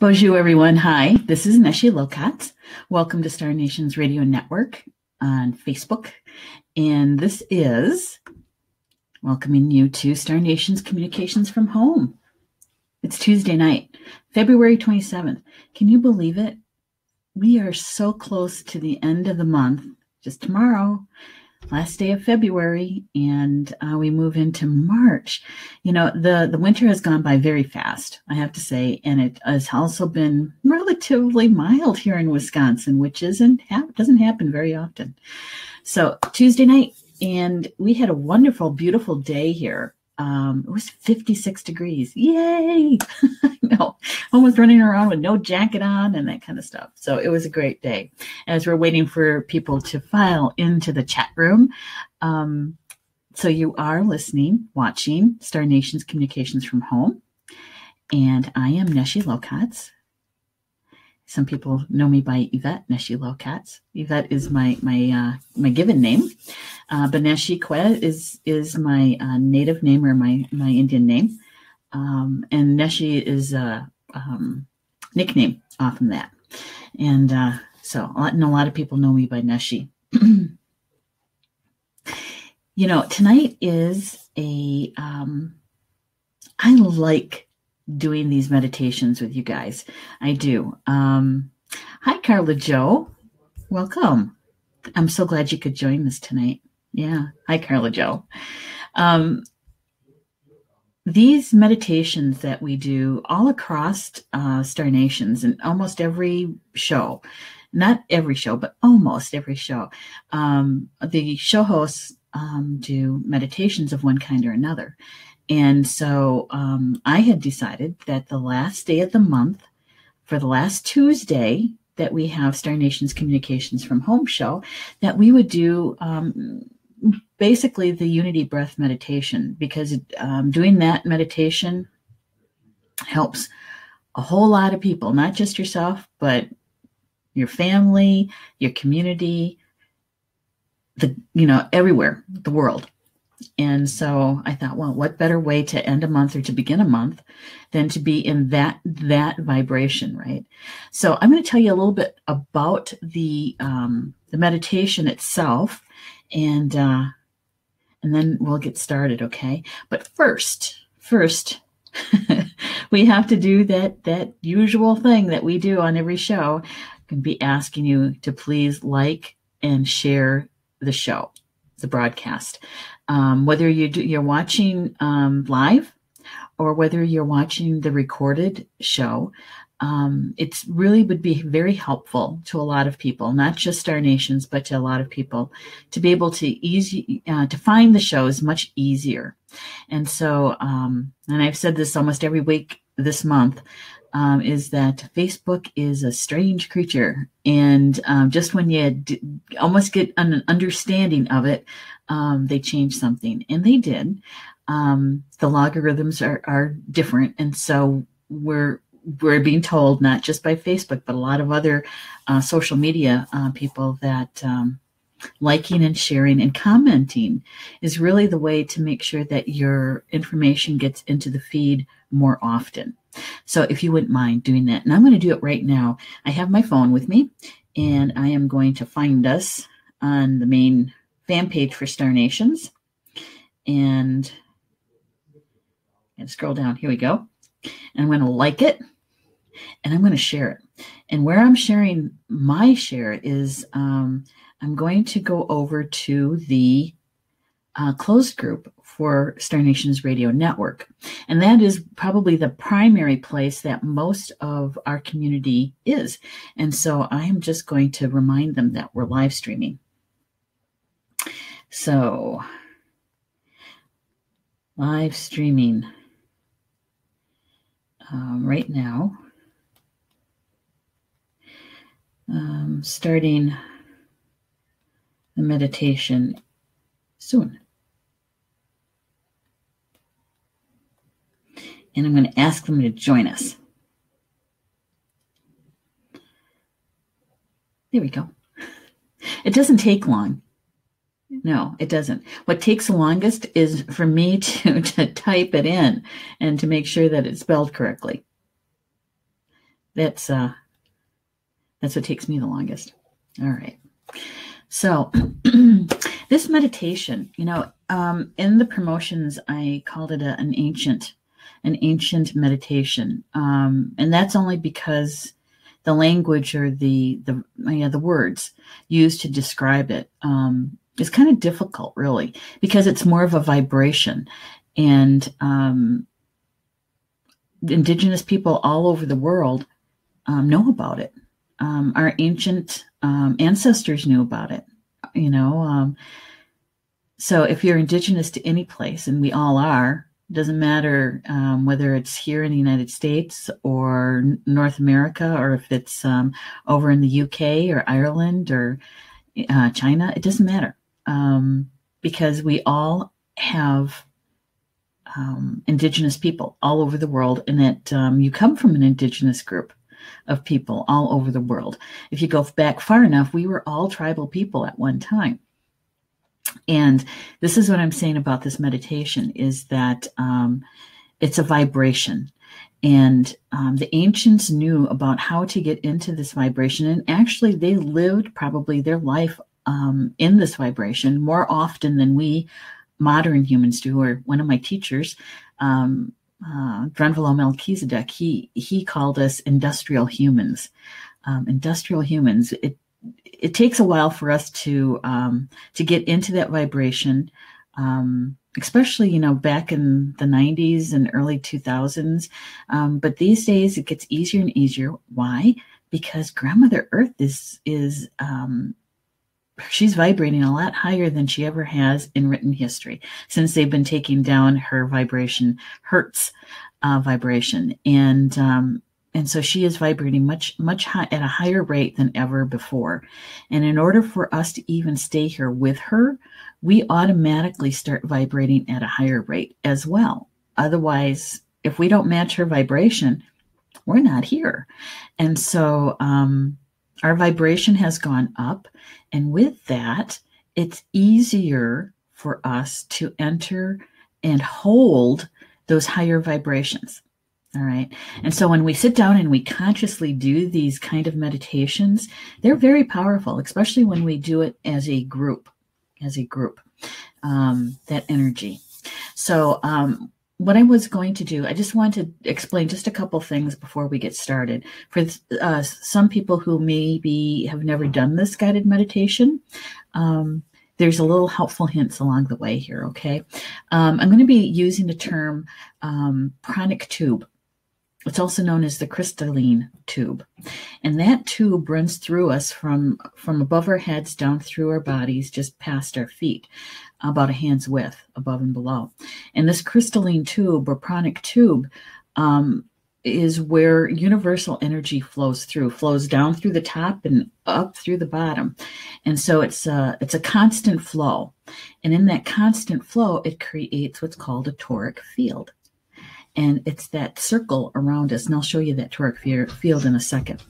Bonjour, everyone. Hi, this is Neshi Lokotz. Welcome to Star Nations Radio Network on Facebook. And this is welcoming you to Star Nations Communications from Home. It's Tuesday night, February 27th. Can you believe it? We are so close to the end of the month, just tomorrow. Last day of February, and we move into March. You know, the winter has gone by very fast, I have to say, and it has also been relatively mild here in Wisconsin, which doesn't happen very often. So Tuesday night, and we had a wonderful, beautiful day here. It was 56 degrees. Yay! I know. Almost running around with no jacket on and that kind of stuff. So it was a great day. As we're waiting for people to file into the chat room. So you are listening, watching Star Nations Communications from Home. And I am Neshi Lokotz. Some people know me by Yvette, Neshi Lokotz. Yvette is my given name. But Neshi Kwe is my native name, or my Indian name. And Neshi is a nickname off of that. And so a lot of people know me by Neshi. You know, tonight is I like doing these meditations with you guys. I do. Hi, Carla Jo. Welcome. I'm so glad you could join us tonight. Yeah. Hi, Carla Jo. These meditations that we do all across Star Nations and almost every show, not every show, but almost every show, the show hosts do meditations of one kind or another. And so I had decided that the last day of the month, for the last Tuesday that we have Star Nations Communications from Home show, that we would do basically the Unity Breath meditation, because doing that meditation helps a whole lot of people, not just yourself, but your family, your community, everywhere, the world. And so I thought, well, what better way to end a month or to begin a month than to be in that vibration, right? So I'm going to tell you a little bit about the meditation itself, and then we'll get started, okay? But first, we have to do that usual thing that we do on every show. I'm going to be asking you to please like and share the show, the broadcast. Whether you're watching live or whether you're watching the recorded show, it really would be very helpful to a lot of people, not just Star Nations, but to a lot of people, to be able to to find the shows much easier. And so, and I've said this almost every week this month, is that Facebook is a strange creature. And just when you almost get an understanding of it, they changed something, and they did. The logarithms are different. And so we're being told, not just by Facebook, but a lot of other social media people, that liking and sharing and commenting is really the way to make sure that your information gets into the feed more often. So if you wouldn't mind doing that, and I'm going to do it right now. I have my phone with me, and I am going to find us on the main fan page for Star Nations, and scroll down. Here we go. And I'm going to like it, and I'm going to share it. And where I'm sharing my share is I'm going to go over to the closed group for Star Nations Radio Network. And that is probably the primary place that most of our community is. And so I am just going to remind them that we're live streaming. So, live streaming right now. Starting the meditation soon. And I'm going to ask them to join us. There we go. It doesn't take long. No, it doesn't. What takes the longest is for me to type it in and to make sure that it's spelled correctly. That's what takes me the longest. All right. So this meditation, in the promotions, I called it an ancient meditation. And that's only because the language or the words used to describe it is kind of difficult, really, because it's more of a vibration. And indigenous people all over the world know about it. Our ancient ancestors knew about it, so if you're indigenous to any place, and we all are, doesn't matter whether it's here in the United States or North America, or if it's over in the UK or Ireland or China, it doesn't matter, because we all have indigenous people all over the world, and that you come from an indigenous group of people all over the world. If you go back far enough, we were all tribal people at one time. And this is what I'm saying about this meditation, is that it's a vibration. And the ancients knew about how to get into this vibration. And actually, they lived probably their life in this vibration more often than we modern humans do. Or one of my teachers, Drunvalo Melchizedek, he called us industrial humans. Industrial humans. It takes a while for us to get into that vibration, especially back in the 90s and early 2000s. But these days it gets easier and easier. Why? Because Grandmother Earth is she's vibrating a lot higher than she ever has in written history, since they've been taking down her vibration, Hertz vibration, and so she is vibrating much at a higher rate than ever before. And in order for us to even stay here with her, we automatically start vibrating at a higher rate as well. Otherwise, if we don't match her vibration, we're not here. And so our vibration has gone up. And with that, it's easier for us to enter and hold those higher vibrations. All right. And so when we sit down and we consciously do these kind of meditations, they're very powerful, especially when we do it as a group, that energy. So what I was going to do, I just want to explain just a couple things before we get started. For some people who maybe have never done this guided meditation, there's a little helpful hints along the way here, okay? I'm going to be using the term pranic tube. It's also known as the crystalline tube. And that tube runs through us from above our heads down through our bodies, just past our feet, about a hand's width, above and below. And this crystalline tube, or pranic tube, is where universal energy flows down through the top and up through the bottom. And so it's a constant flow. And in that constant flow, it creates what's called a toric field. And it's that circle around us. And I'll show you that toric field in a second.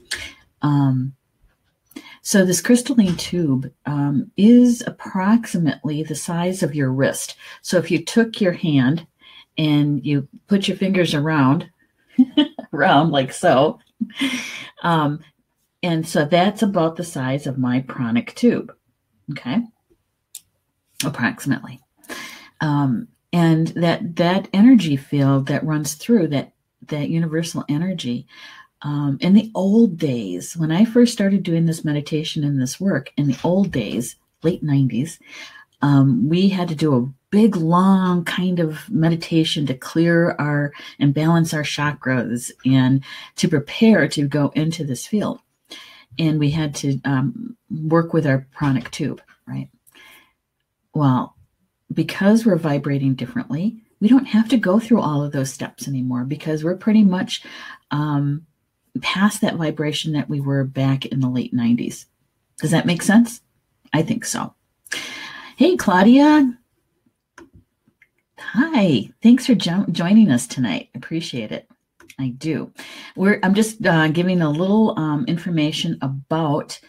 So this crystalline tube is approximately the size of your wrist. So if you took your hand and you put your fingers around like so, and so that's about the size of my pranic tube, okay, approximately. And that energy field that runs through that universal energy, in the old days, when I first started doing this meditation and this work, in the old days, late 90s, we had to do a big, long kind of meditation to clear and balance our chakras and to prepare to go into this field. And we had to work with our pranic tube, right? Well, because we're vibrating differently, we don't have to go through all of those steps anymore, because we're pretty much past that vibration that we were back in the late 90s. Does that make sense? I think so. Hey, Claudia. Hi. Thanks for joining us tonight. Appreciate it. I do. I'm just giving a little information about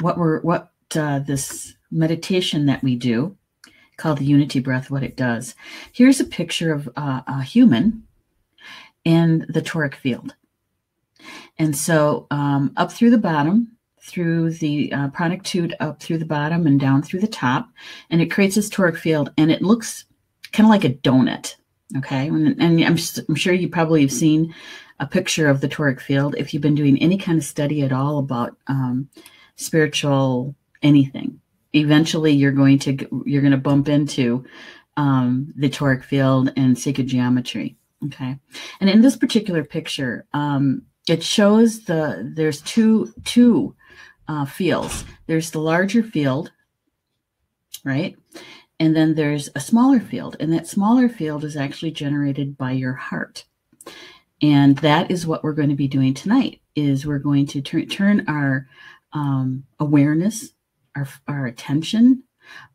what this meditation that we do, called the Unity Breath, what it does. Here's a picture of a human and the toric field. And so up through the bottom, through the pranic tube, up through the bottom and down through the top, and it creates this toric field, and it looks kind of like a donut. Okay, and I'm sure you probably have seen a picture of the toric field if you've been doing any kind of study at all about spiritual anything. Eventually, you're going to bump into the toric field and sacred geometry. Okay, and in this particular picture, it shows there's two fields. There's the larger field, right? And then there's a smaller field, and that smaller field is actually generated by your heart. And that is what we're going to be doing tonight, is we're going to turn our awareness, our attention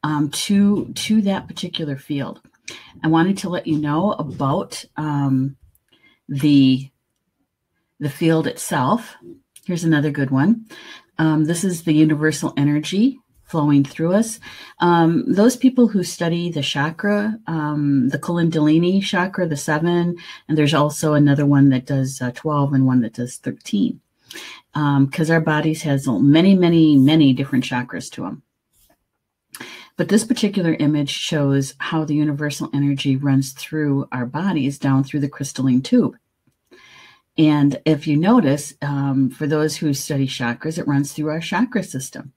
to that particular field. I wanted to let you know about the field itself. Here's another good one. This is the universal energy flowing through us. Those people who study the chakra, the Kundalini chakra, the 7, and there's also another one that does 12 and one that does 13. Because our bodies has many, many, many different chakras to them. But this particular image shows how the universal energy runs through our bodies down through the crystalline tube. And if you notice, for those who study chakras, it runs through our chakra system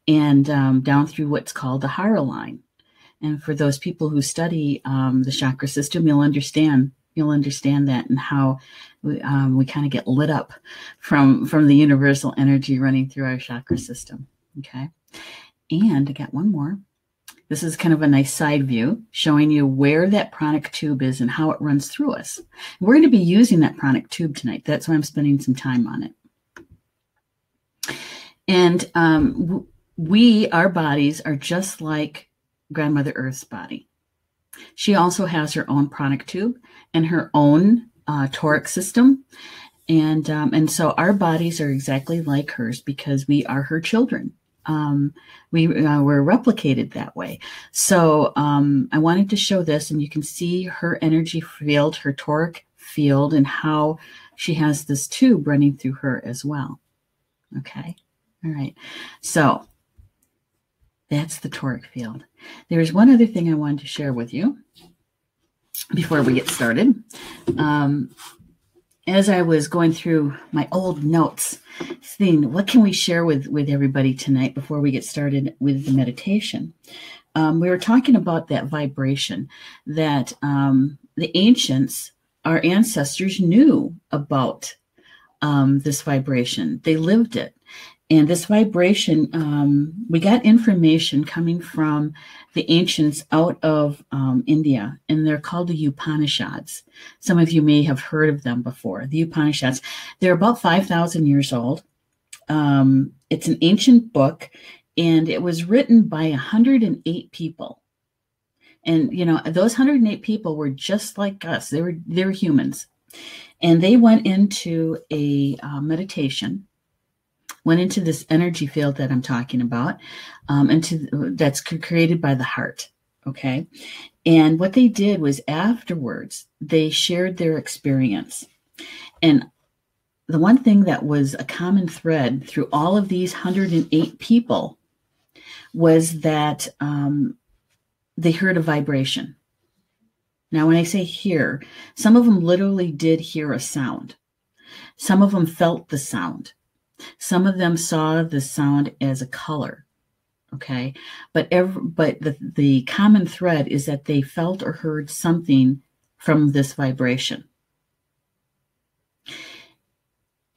and down through what's called the Hara line. And for those people who study the chakra system, you'll understand that and how we kind of get lit up from the universal energy running through our chakra system. Okay. And I got one more. This is kind of a nice side view showing you where that pranic tube is and how it runs through us. We're going to be using that pranic tube tonight. That's why I'm spending some time on it. And our bodies are just like Grandmother Earth's body. She also has her own pranic tube and her own toric system. And so our bodies are exactly like hers because we are her children. We were replicated that way. So I wanted to show this, and you can see her energy field, her toric field, and how she has this tube running through her as well. Okay. All right. So that's the toric field. There's one other thing I wanted to share with you before we get started. As I was going through my old notes, seeing what can we share with everybody tonight before we get started with the meditation, we were talking about that vibration that the ancients, our ancestors, knew about this vibration. They lived it. And this vibration, we got information coming from the ancients out of India, and they're called the Upanishads. Some of you may have heard of them before. The Upanishads, they're about 5,000 years old. It's an ancient book, and it was written by 108 people. And, you know, those 108 people were just like us. They were humans. And they went into a meditation, went into this energy field that I'm talking about, that's created by the heart. Okay. And what they did was afterwards, they shared their experience. And the one thing that was a common thread through all of these 108 people was that they heard a vibration. Now, when I say hear, some of them literally did hear a sound. Some of them felt the sound. Some of them saw the sound as a color, okay? But the common thread is that they felt or heard something from this vibration.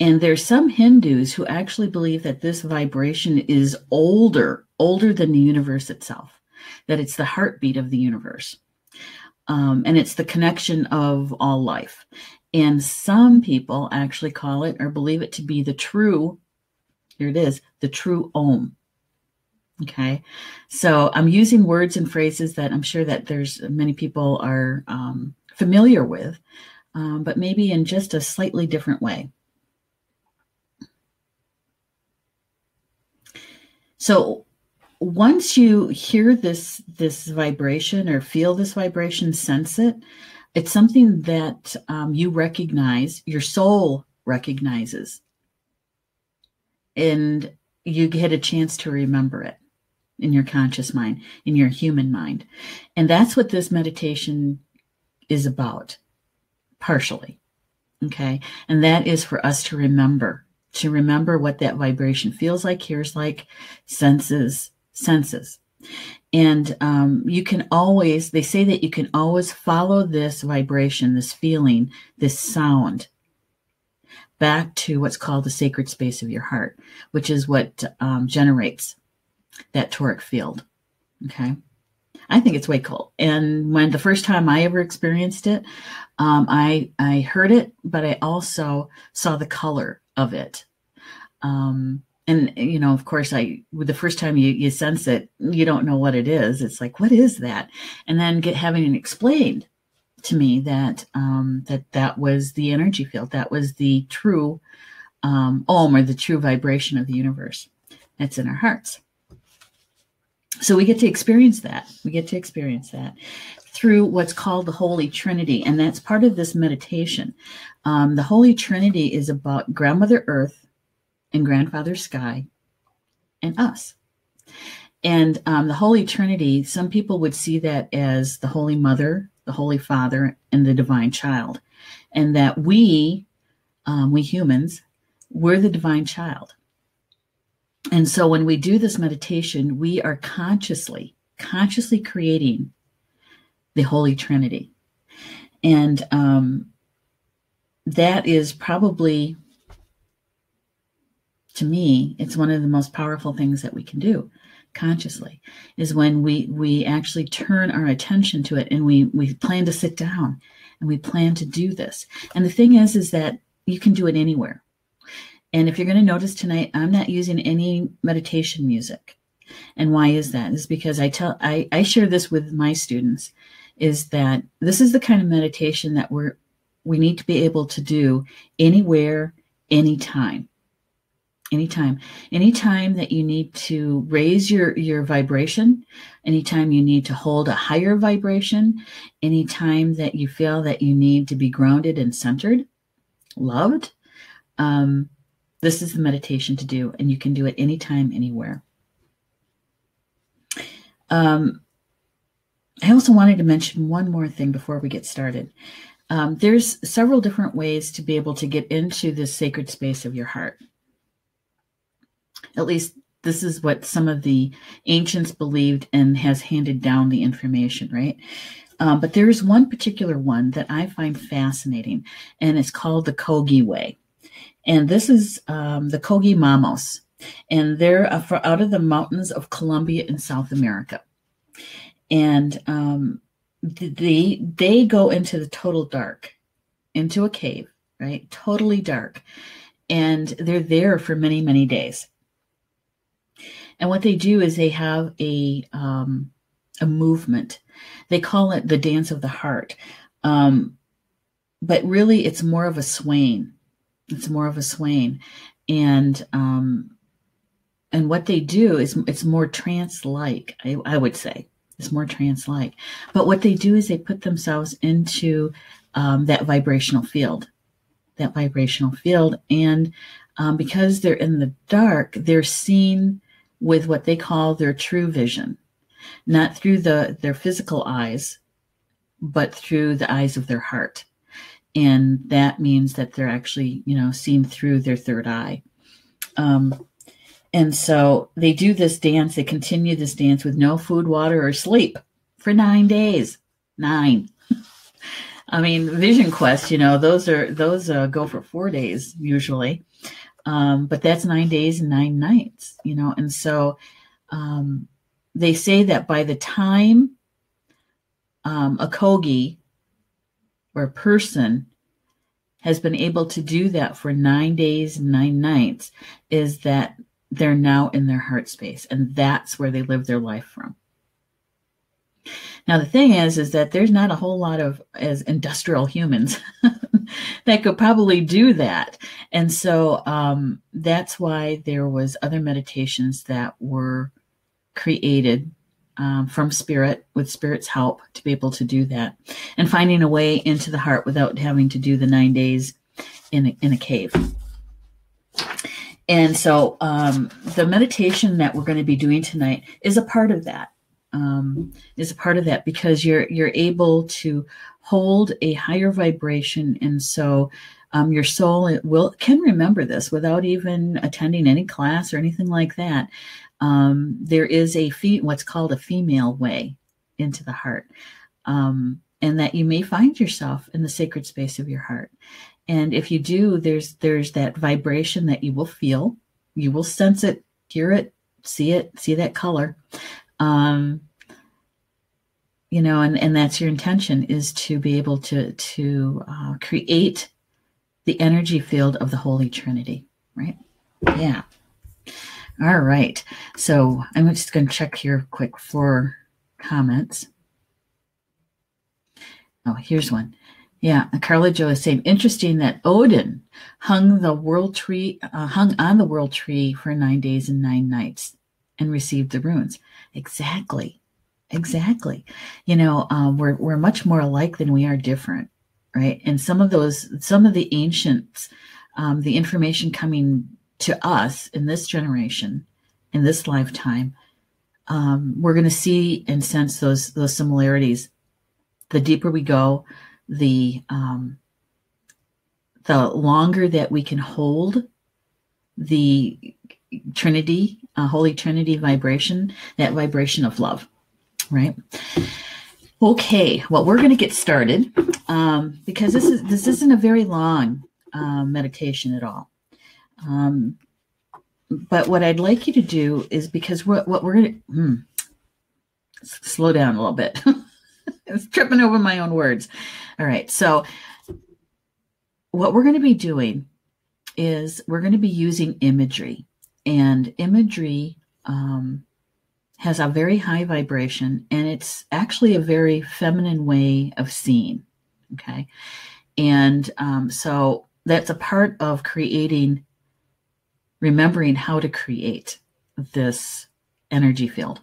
And there's some Hindus who actually believe that this vibration is older than the universe itself, that it's the heartbeat of the universe. And it's the connection of all life. And some people actually call it or believe it to be the true, here it is, the true Om. Okay. So I'm using words and phrases that I'm sure that there's many people are familiar with, but maybe in just a slightly different way. So once you hear this vibration or feel this vibration, sense it, it's something that you recognize, your soul recognizes. And you get a chance to remember it in your conscious mind, in your human mind. And that's what this meditation is about, partially. Okay. And that is for us to remember what that vibration feels like, hears like, senses. And you can always, they say that you can always follow this vibration, this feeling, this sound back to what's called the sacred space of your heart, which is what generates that toric field. Okay. I think it's way cool. And when the first time I ever experienced it, I heard it, but I also saw the color of it. And, you know, of course, the first time you sense it, you don't know what it is. It's like, what is that? And then having it explained to me that that was the energy field. That was the true Om, or the true vibration of the universe that's in our hearts. So we get to experience that. We get to experience that through what's called the Holy Trinity. And that's part of this meditation. The Holy Trinity is about Grandmother Earth and Grandfather Sky and us. And the Holy Trinity, some people would see that as the Holy Mother, the Holy Father, and the Divine Child. And that we humans, we're the Divine Child. And so when we do this meditation, we are consciously creating the Holy Trinity. And that is probably, to me, it's one of the most powerful things that we can do consciously, is when we actually turn our attention to it, and we plan to sit down and we plan to do this. And the thing is that you can do it anywhere. And if you're going to notice tonight, I'm not using any meditation music. And why is that? Is because I share this with my students, is that this is the kind of meditation that we need to be able to do anywhere, anytime. Anytime that you need to raise your vibration, anytime you need to hold a higher vibration, anytime that you feel that you need to be grounded and centered, loved, this is the meditation to do, and you can do it anytime, anywhere. I also wanted to mention one more thing before we get started. There's several different ways to be able to get into this sacred space of your heart. At least this is what some of the ancients believed and has handed down the information, right? But there's one particular one that I find fascinating, and it's called the Kogi way. And this is the Kogi Mamos, and they're out of the mountains of Colombia in South America. And they go into the total dark, into a cave, right? Totally dark. And they're there for many, many days. And what they do is they have a movement. They call it the dance of the heart. But really, it's more of a swaying. It's more of a swaying. And what they do is it's more trance-like, I would say. It's more trance-like. But what they do is they put themselves into that vibrational field. And because they're in the dark, they're seen with what they call their true vision, not through their physical eyes, but through the eyes of their heart. And that means that they're actually, seen through their third eye. And so they do this dance. They continue this dance with no food, water, or sleep for 9 days. 9. I mean, Vision Quest, those go for 4 days usually. But that's 9 days and 9 nights, and so they say that by the time a Kogi or a person has been able to do that for 9 days and 9 nights, is that they're now in their heart space, and that's where they live their life from. Now, the thing is that there's not a whole lot of, as industrial humans, that could probably do that. And so that's why there was other meditations that were created from Spirit, with Spirit's help, to be able to do that. And finding a way into the heart without having to do the 9 days in a cave. And so the meditation that we're going to be doing tonight is a part of that. Because you're able to hold a higher vibration, and so your soul can remember this without even attending any class or anything like that. There is what's called a female way into the heart, and that you may find yourself in the sacred space of your heart. And if you do, there's that vibration that you will feel, you will sense it, hear it, see that color. And that's your intention, is to be able to create the energy field of the Holy Trinity, right? Yeah. All right. So I'm just going to check here quick for comments. Oh, here's one. Yeah, Carla Jo is saying, interesting that Odin hung on the world tree for 9 days and 9 nights and received the runes. Exactly. We're much more alike than we are different, right? And some of the ancients, the information coming to us in this generation, in this lifetime, we're going to see and sense those similarities. The deeper we go, the longer that we can hold the Trinity, Holy Trinity vibration, that vibration of love, right? Okay, well, we're going to get started because this isn't a very long meditation at all. But what I'd like you to do is, because what we're going to slow down a little bit. It's tripping over my own words. All right. So what we're going to be doing is we're going to be using imagery, and imagery has a very high vibration, and it's actually a very feminine way of seeing. Okay. And so that's a part of remembering how to create this energy field.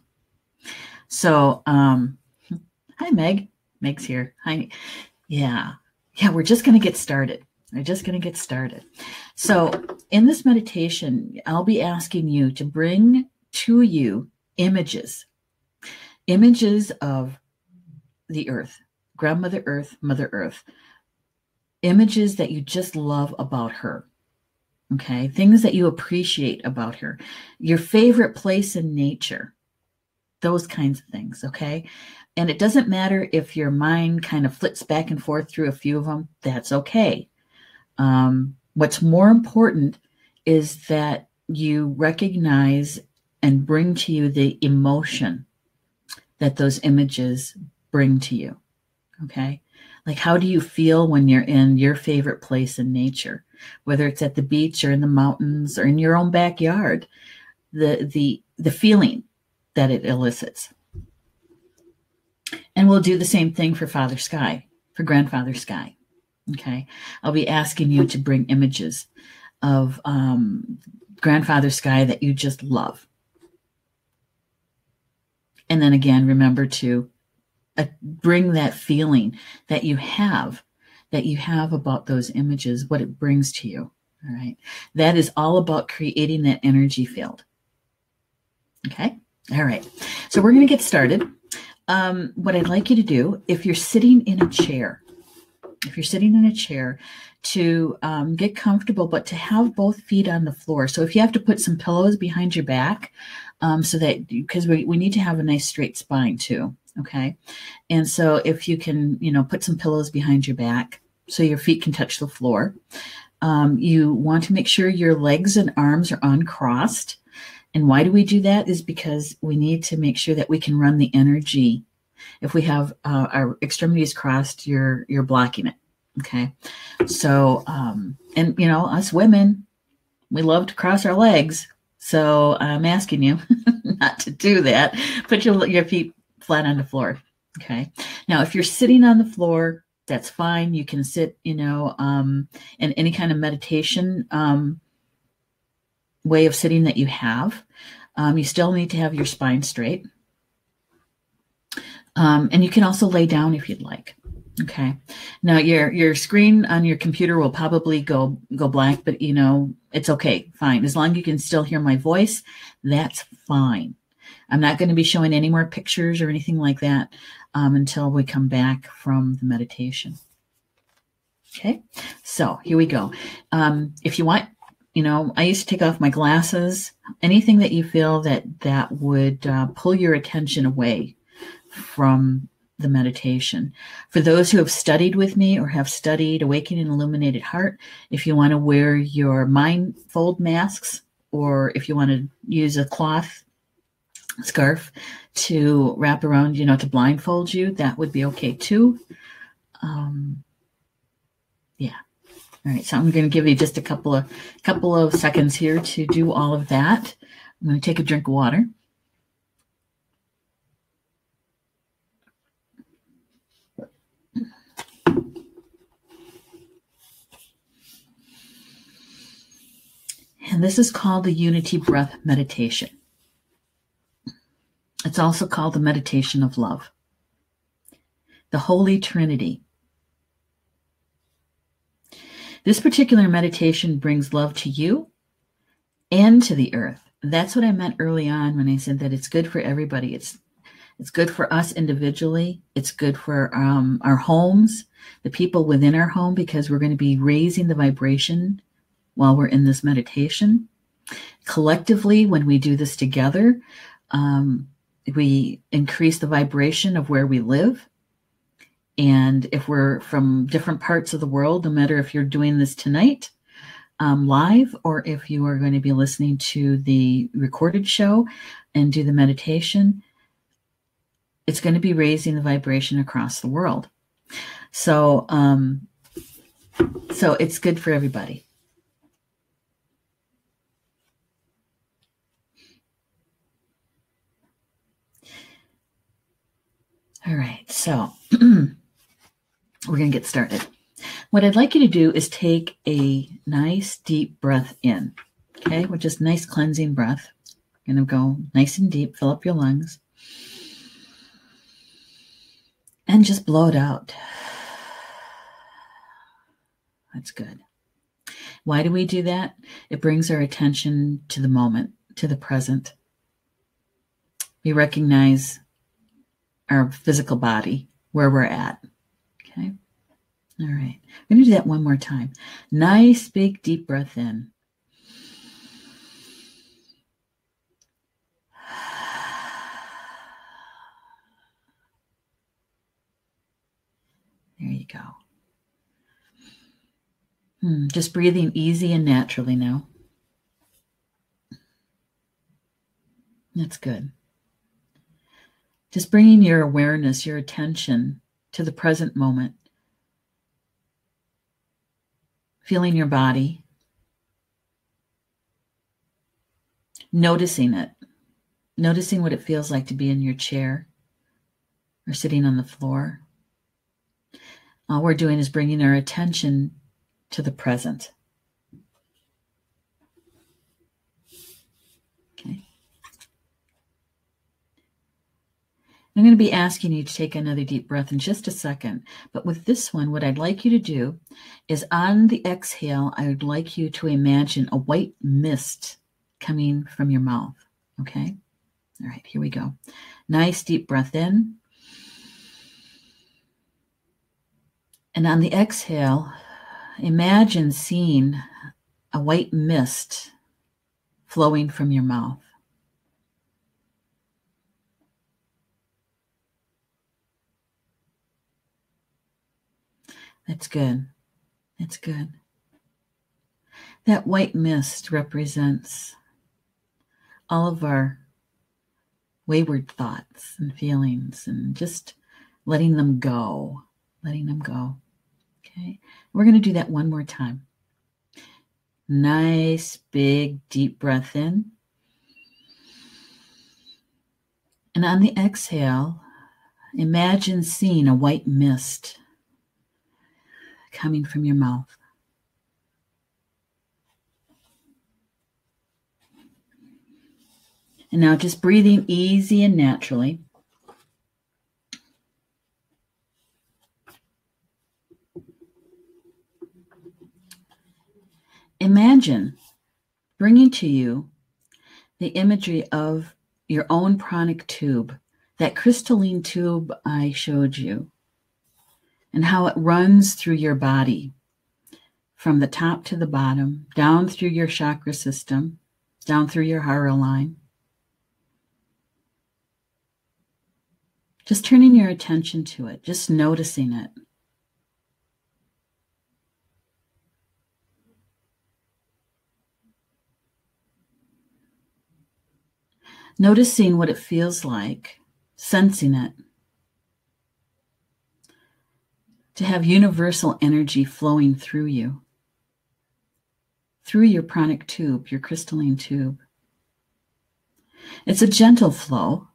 So, hi, Meg. Meg's here. Hi. Yeah, we're just going to get started. So in this meditation, I'll be asking you to bring to you images of the earth, Grandmother Earth, Mother Earth, images that you just love about her. Okay. Things that you appreciate about her, your favorite place in nature, those kinds of things. Okay. And it doesn't matter if your mind kind of flits back and forth through a few of them. That's okay. What's more important is that you recognize and bring to you the emotion that those images bring to you. Okay. Like, how do you feel when you're in your favorite place in nature, whether it's at the beach or in the mountains or in your own backyard, the feeling that it elicits. And we'll do the same thing for Father Sky, for Grandfather Sky. Okay. I'll be asking you to bring images of Grandfather Sky that you just love. And then again, remember to bring that feeling that you have about those images, what it brings to you. All right. That is all about creating that energy field. Okay. All right. So we're going to get started. What I'd like you to do, if you're sitting in a chair, to get comfortable, but to have both feet on the floor. So if you have to put some pillows behind your back, because we need to have a nice straight spine too. Okay. And so if you can, put some pillows behind your back so your feet can touch the floor. You want to make sure your legs and arms are uncrossed. And why do we do that? Is because we need to make sure that we can run the energy. If we have our extremities crossed, you're blocking it. Okay. So, and us women, we love to cross our legs. So I'm asking you not to do that. Put your feet flat on the floor. Okay. Now, if you're sitting on the floor, that's fine. You can sit, in any kind of meditation way of sitting that you have. You still need to have your spine straight. And you can also lay down if you'd like. Okay. Now your screen on your computer will probably go blank, but it's okay. Fine. As long as you can still hear my voice, that's fine. I'm not going to be showing any more pictures or anything like that until we come back from the meditation. Okay. So here we go. If you want, I used to take off my glasses. Anything that you feel that would pull your attention away from the meditation. For those who have studied with me or have studied Awakening an Illuminated Heart, if you want to wear your mindfold masks, or if you want to use a cloth scarf to wrap around, to blindfold you, that would be okay too. Yeah. All right. So I'm going to give you just a couple of seconds here to do all of that. I'm going to take a drink of water. And this is called the Unity Breath Meditation. It's also called the Meditation of Love. The Holy Trinity. This particular meditation brings love to you and to the earth. That's what I meant early on when I said that it's good for everybody. It's good for us individually. It's good for our homes, the people within our home, because we're going to be raising the vibration while we're in this meditation. Collectively, when we do this together, we increase the vibration of where we live. And if we're from different parts of the world, no matter if you're doing this tonight live, or if you are going to be listening to the recorded show and do the meditation, it's going to be raising the vibration across the world. So it's good for everybody. All right, so we're going to get started. What I'd like you to do is take a nice deep breath in, okay? With just nice cleansing breath. You're going to go nice and deep, fill up your lungs, and just blow it out. That's good. Why do we do that? It brings our attention to the moment, to the present. We recognize our physical body, where we're at. Okay? All right. We're going to do that one more time. Nice, big, deep breath in. There you go. Just breathing easy and naturally now. That's good. Just bringing your awareness, your attention to the present moment. Feeling your body. Noticing it. Noticing what it feels like to be in your chair or sitting on the floor. All we're doing is bringing our attention to the present. Okay. I'm going to be asking you to take another deep breath in just a second. But with this one, what I'd like you to do is on the exhale, I would like you to imagine a white mist coming from your mouth. Okay? All right, here we go. Nice deep breath in. And on the exhale, imagine seeing a white mist flowing from your mouth. That's good. That's good. That white mist represents all of our wayward thoughts and feelings and just letting them go. Letting them go. Okay. We're going to do that one more time. Nice, big, deep breath in. And on the exhale, imagine seeing a white mist coming from your mouth. And now just breathing easy and naturally. imagine bringing to you the imagery of your own pranic tube, that crystalline tube I showed you, and how it runs through your body from the top to the bottom, down through your chakra system, down through your hara line. Just turning your attention to it, just noticing it. Noticing what it feels like, sensing it. To have universal energy flowing through you, through your pranic tube, your crystalline tube. It's a gentle flow.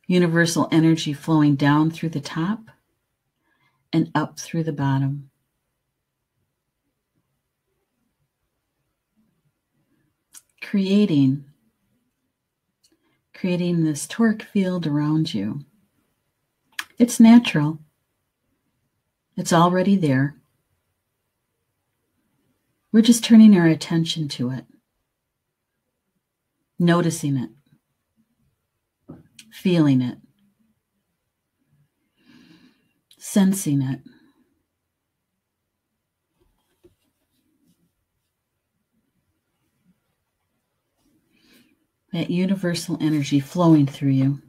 Universal energy flowing down through the top and up through the bottom. Creating this toric field around you. It's natural. It's already there. We're just turning our attention to it, noticing it, feeling it, sensing it. That universal energy flowing through you.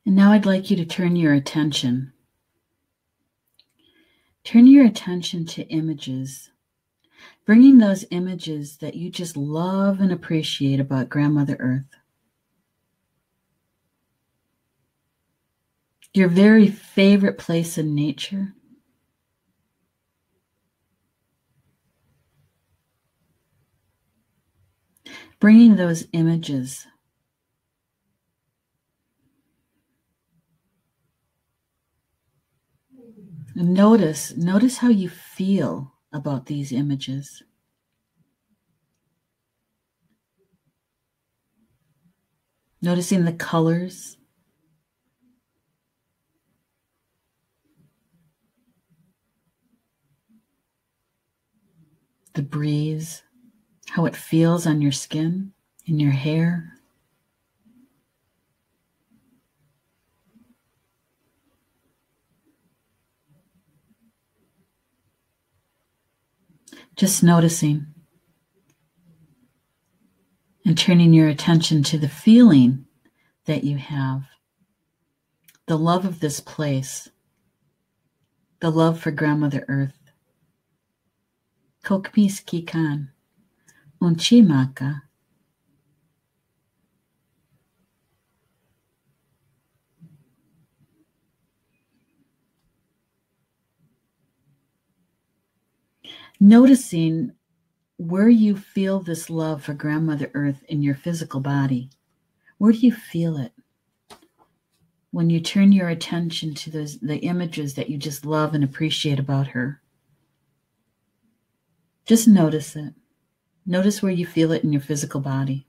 And now I'd like you to turn your attention. Turn your attention to images. Bringing those images that you just love and appreciate about Grandmother Earth. Your very favorite place in nature. Bringing those images. And notice how you feel about these images. Noticing the colors. The breeze, how it feels on your skin, in your hair. Just noticing and turning your attention to the feeling that you have, the love of this place, the love for Grandmother Earth. Kokmiski kan, unchimaka. Noticing where you feel this love for Grandmother Earth in your physical body. Where do you feel it? When you turn your attention to the images that you just love and appreciate about her. Just notice it. Notice where you feel it in your physical body.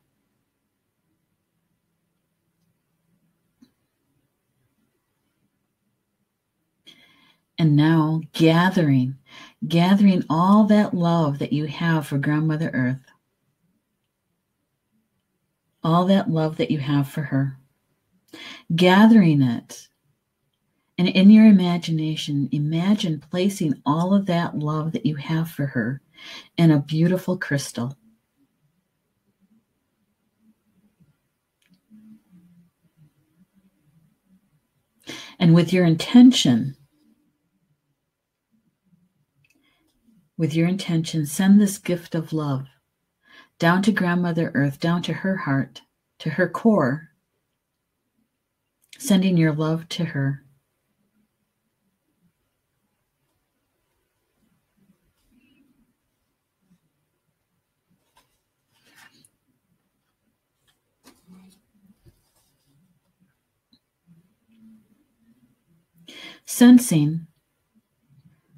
And now gathering all that love that you have for Grandmother Earth. All that love that you have for her. Gathering it. And in your imagination, imagine placing all of that love that you have for her in a beautiful crystal. And with your intention, send this gift of love down to Grandmother Earth, down to her heart, to her core, sending your love to her. Sensing,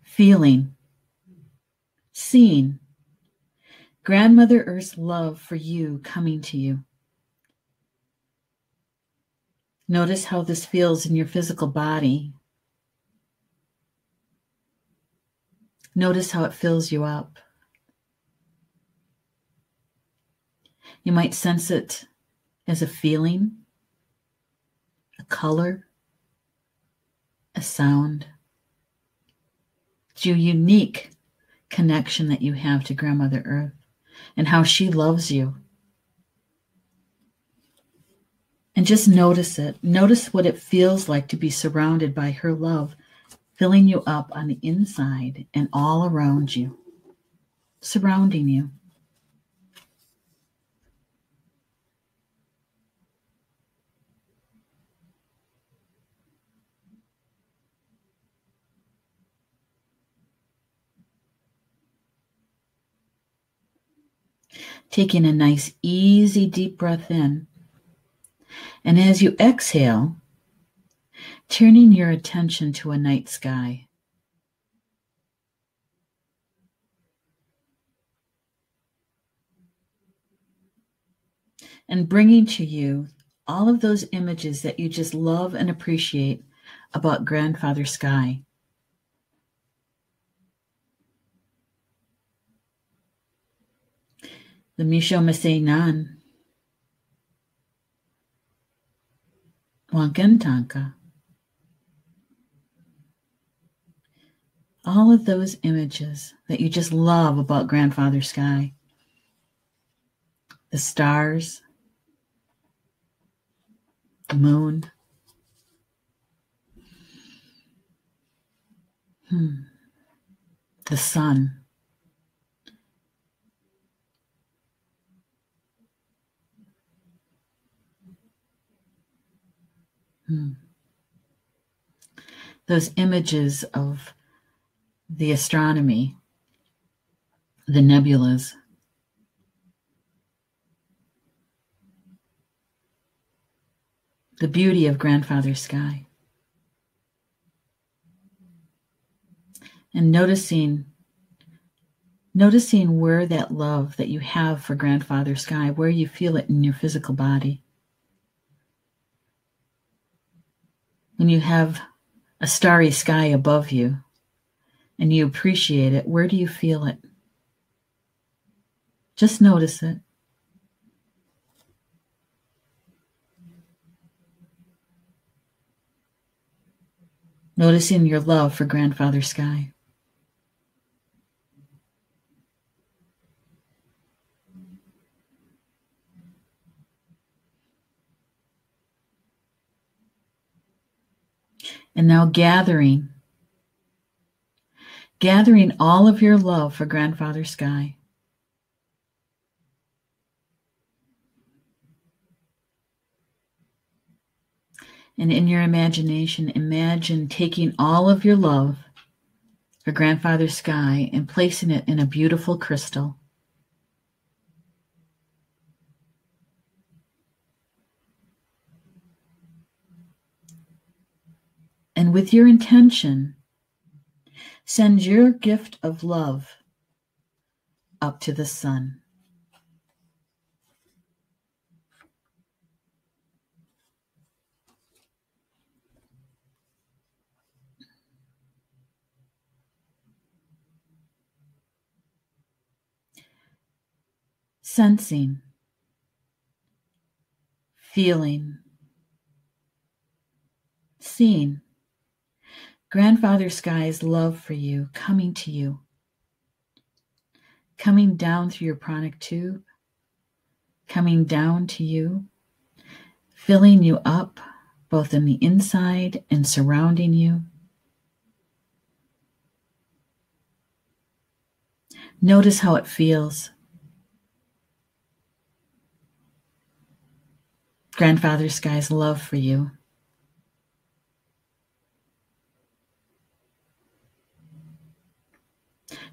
feeling, seeing Grandmother Earth's love for you coming to you. Notice how this feels in your physical body. Notice how it fills you up. You might sense it as a feeling, a color, a sound. It's your unique connection that you have to Grandmother Earth and how she loves you. And just notice it. Notice what it feels like to be surrounded by her love, filling you up on the inside and all around you, surrounding you. Taking a nice, easy, deep breath in. And as you exhale, turning your attention to a night sky. And bringing to you all of those images that you just love and appreciate about Grandfather Sky. The Misho Masei Nan, Wanken Tanka. All of those images that you just love about Grandfather Sky. The stars, the moon, the sun. Those images of the astronomy, the nebulas, the beauty of Grandfather Sky. And noticing where that love that you have for Grandfather Sky, where you feel it in your physical body. When you have a starry sky above you and you appreciate it, where do you feel it? Just notice it. Noticing your love for Grandfather Sky. And now gathering all of your love for Grandfather Sky. And in your imagination, imagine taking all of your love for Grandfather Sky and placing it in a beautiful crystal. And with your intention, send your gift of love up to the sun. Sensing, feeling, seeing Grandfather Sky's love for you coming to you, coming down through your pranic tube, coming down to you, filling you up both in the inside and surrounding you. Notice how it feels. Grandfather Sky's love for you.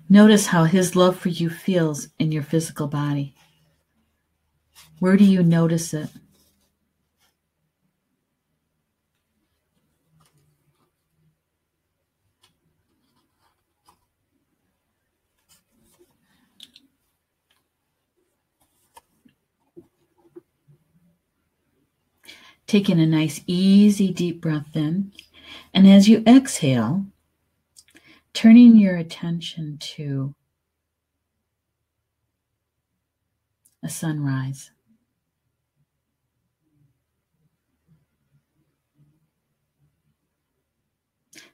Notice how his love for you feels in your physical body. Where do you notice it? Taking a nice, easy, deep breath in. And as you exhale, turning your attention to a sunrise.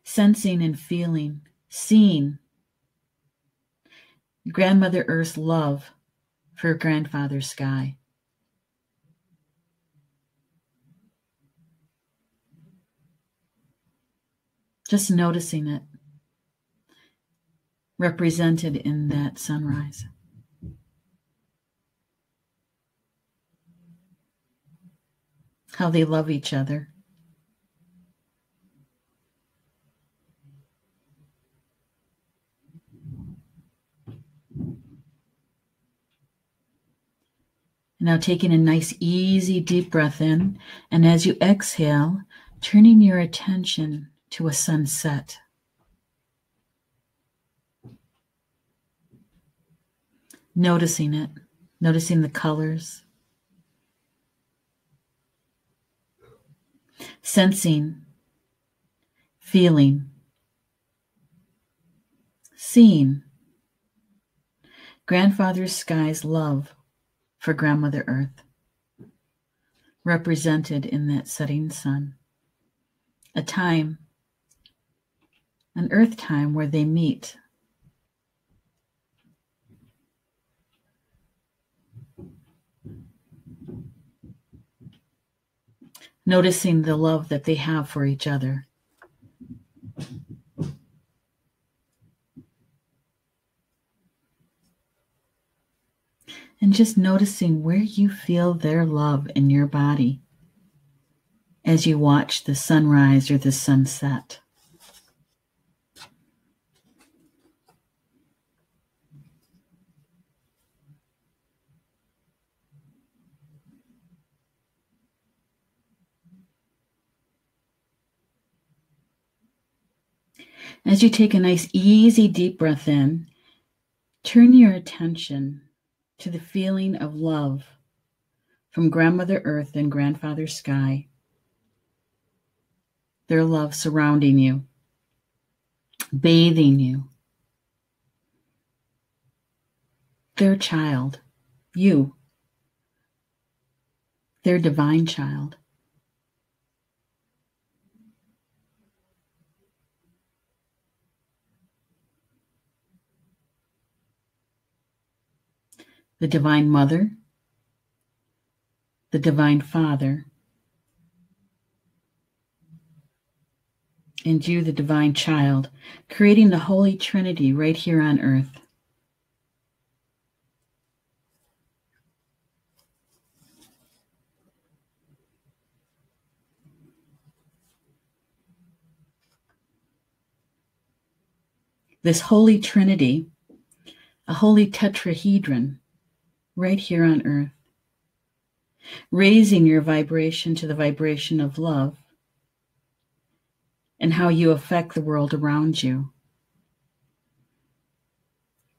Sensing and feeling, seeing Grandmother Earth's love for Grandfather Sky. Just noticing it represented in that sunrise. How they love each other. Now taking a nice, easy, deep breath in, and as you exhale, turning your attention to a sunset. Noticing it, noticing the colors, sensing, feeling, seeing Grandfather Sky's love for Grandmother Earth, represented in that setting sun. A time, an Earth time where they meet. Noticing the love that they have for each other. And just noticing where you feel their love in your body as you watch the sunrise or the sunset. As you take a nice, easy, deep breath in, turn your attention to the feeling of love from Grandmother Earth and Grandfather Sky. Their love surrounding you, bathing you. Their child, you, their divine child. The Divine Mother, the Divine Father, and you, the Divine Child, creating the Holy Trinity right here on earth. This Holy Trinity, a holy tetrahedron, right here on earth, raising your vibration to the vibration of love and how you affect the world around you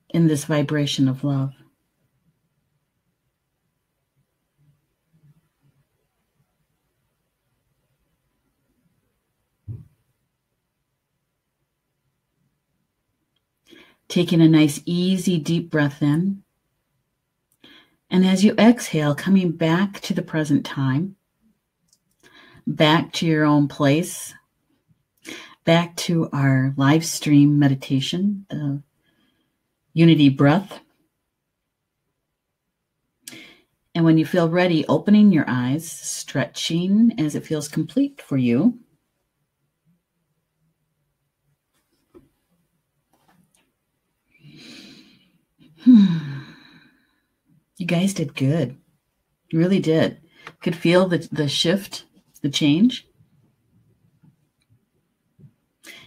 in this vibration of love. Taking a nice, easy, deep breath in. And as you exhale, coming back to the present time, back to your own place, back to our live stream meditation, the unity breath. And when you feel ready, opening your eyes, stretching as it feels complete for you. You guys did good. You really did. Could feel the shift, the change.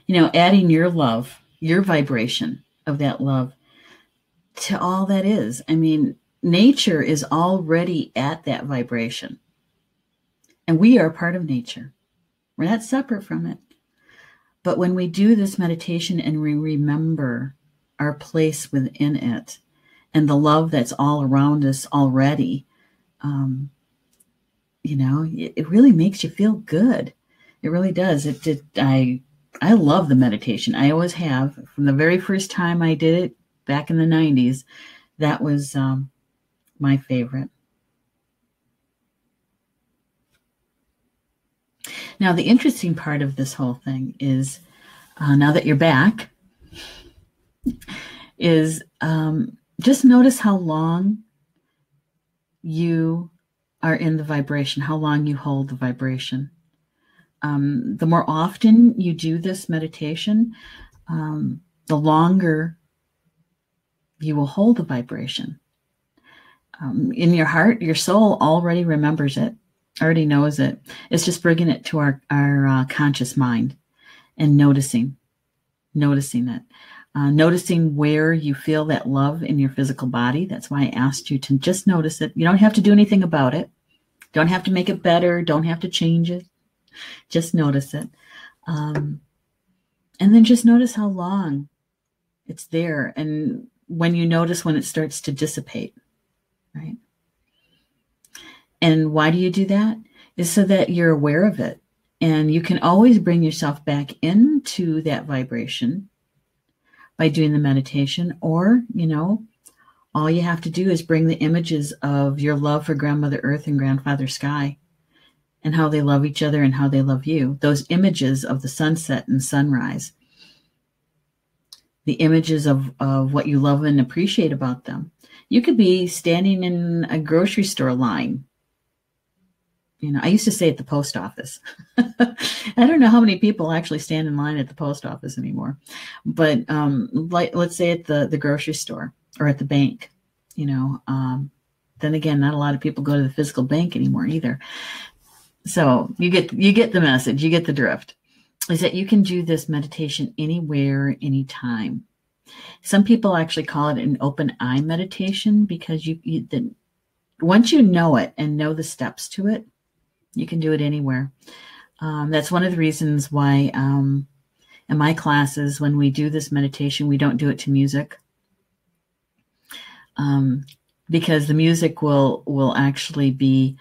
You know, adding your love, your vibration of that love to all that is. I mean, nature is already at that vibration. And we are part of nature. We're not separate from it. But when we do this meditation and we remember our place within it and the love that's all around us already, it really makes you feel good. It really does. I love the meditation. I always have. From the very first time I did it back in the 90s, that was my favorite. Now, the interesting part of this whole thing is, now that you're back, is just notice how long you are in the vibration, how long you hold the vibration. The more often you do this meditation, the longer you will hold the vibration. In your heart, your soul already remembers it, already knows it. It's just bringing it to our conscious mind and noticing it. Noticing where you feel that love in your physical body. That's why I asked you to just notice it. You don't have to do anything about it. Don't have to make it better. Don't have to change it. Just notice it. And then just notice how long it's there. And when you notice when it starts to dissipate, right? And why do you do that? Is so that you're aware of it. And you can always bring yourself back into that vibration by doing the meditation. Or, all you have to do is bring the images of your love for Grandmother Earth and Grandfather Sky and how they love each other and how they love you. Those images of the sunset and sunrise. The images of what you love and appreciate about them. You could be standing in a grocery store line. I used to say at the post office. I don't know how many people actually stand in line at the post office anymore. But let's say at the grocery store or at the bank, then again, not a lot of people go to the physical bank anymore either. So you get the message, you get the drift. Is that you can do this meditation anywhere, anytime. Some people actually call it an open eye meditation because once you know it and know the steps to it, you can do it anywhere. That's one of the reasons why in my classes, when we do this meditation, we don't do it to music. Because the music will actually be,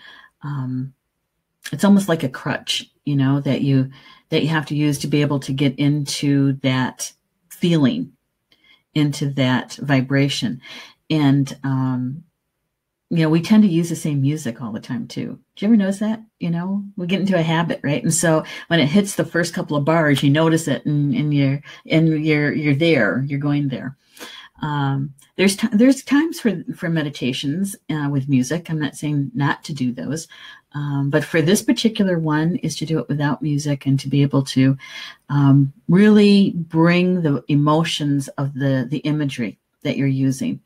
it's almost like a crutch, that you have to use to be able to get into that feeling, into that vibration. And, we tend to use the same music all the time too. Do you ever notice that? We get into a habit, right? And so when it hits the first couple of bars, you notice it and you're there, you're going there. There's times for meditations with music. I'm not saying not to do those. But for this particular one is to do it without music and to be able to really bring the emotions of the imagery that you're using.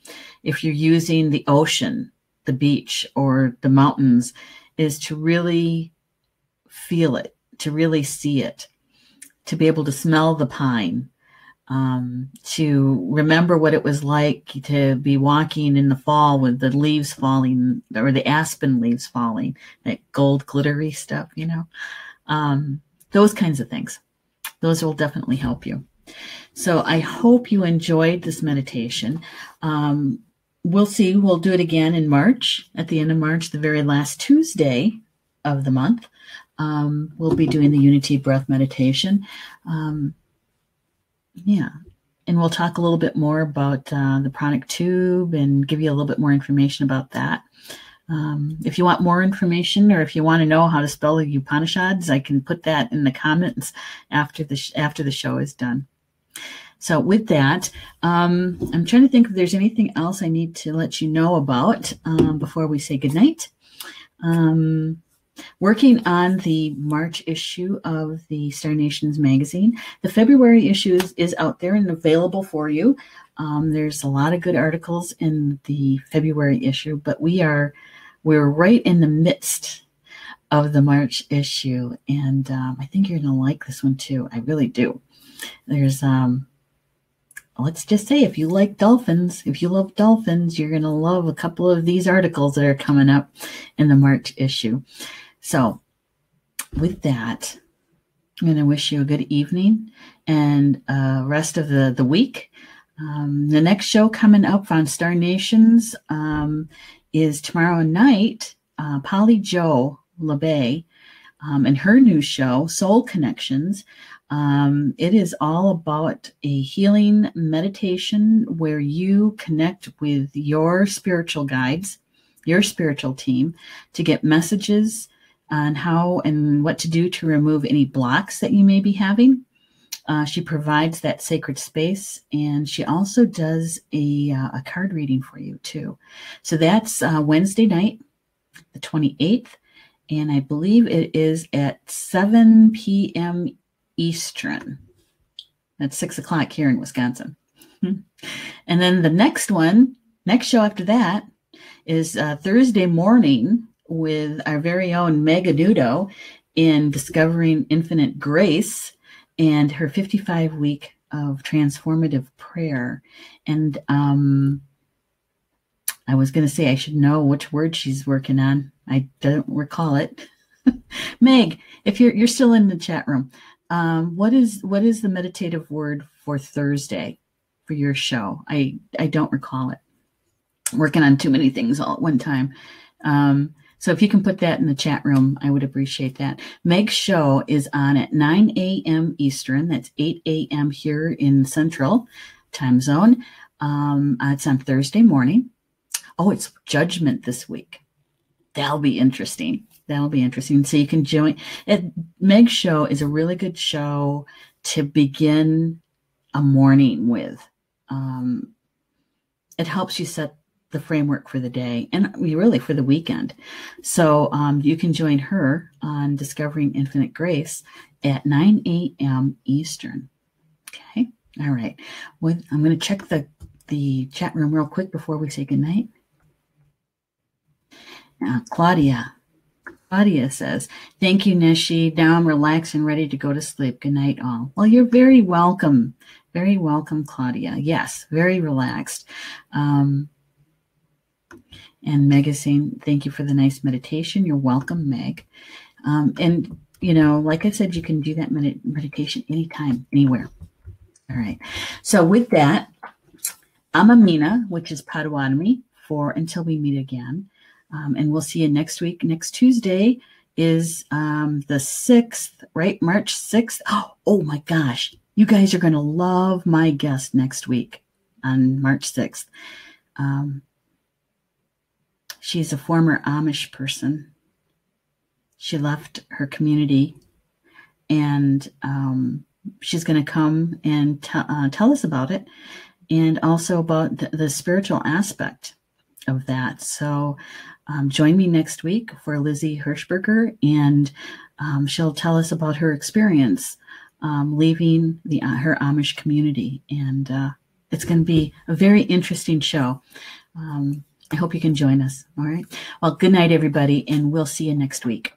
If you're using the ocean, the beach, or the mountains, is to really feel it, to really see it, to be able to smell the pine, to remember what it was like to be walking in the fall with the leaves falling, or the aspen leaves falling, that gold glittery stuff, those kinds of things. Those will definitely help you. So I hope you enjoyed this meditation. We'll see. We'll do it again in March, at the end of March, the very last Tuesday of the month. We'll be doing the Unity Breath meditation. Yeah. And we'll talk a little bit more about the pranic tube and give you a little bit more information about that. If you want more information, or if you want to know how to spell the Upanishads, I can put that in the comments after the show is done. So with that, I'm trying to think if there's anything else I need to let you know about before we say goodnight. Working on the March issue of the Star Nations magazine. The February issue is out there and available for you. There's a lot of good articles in the February issue, but we're right in the midst of the March issue, and I think you're going to like this one too. I really do. There's let's just say, if you like dolphins, if you love dolphins, you're going to love a couple of these articles that are coming up in the March issue. So with that, I'm going to wish you a good evening and rest of the week. The next show coming up on Star Nations is tomorrow night. Polly Joe LeBay, and her new show, Soul Connections. It is all about a healing meditation where you connect with your spiritual guides, your spiritual team, to get messages on how and what to do to remove any blocks that you may be having. She provides that sacred space, and she also does a card reading for you too. So that's Wednesday night, the 28th. And I believe it is at 7 p.m. Eastern. That's 6 o'clock here in Wisconsin. And then the next show after that is Thursday morning with our very own Mega Nudo in Discovering Infinite Grace and her 55-week of transformative prayer. And I was going to say I should know which word she's working on. I don't recall it. Meg, if you're still in the chat room, what is the meditative word for Thursday for your show? I don't recall it. Working on too many things all at one time. So if you can put that in the chat room, I would appreciate that. Meg's show is on at 9 a.m. Eastern. That's 8 a.m. here in Central time zone. It's on Thursday morning. Oh, it's Judgment this week. That'll be interesting. So you can join. Meg's show is a really good show to begin a morning with. It helps you set the framework for the day and really for the weekend. So you can join her on Discovering Infinite Grace at 9 a.m. Eastern. Okay. All right. Well, I'm going to check the chat room real quick before we say goodnight. Claudia says, thank you, Neshi. Now I'm relaxed and ready to go to sleep. Good night, all. Well, you're very welcome. Very welcome, Claudia. Yes, very relaxed. And Meg is saying, thank you for the nice meditation. You're welcome, Meg. And, like I said, you can do that meditation anytime, anywhere. All right. So with that, I'm Amina, which is Potawatomi, for Until We Meet Again. And we'll see you next week. Next Tuesday is the 6th, right? March 6th. Oh my gosh. You guys are going to love my guest next week on March 6th. She's a former Amish person. She left her community, and she's going to come and tell us about it, and also about the spiritual aspect of that. So join me next week for Lizzie Hirschberger, and she'll tell us about her experience leaving her Amish community. And it's going to be a very interesting show. I hope you can join us. All right. Well, good night, everybody, and we'll see you next week.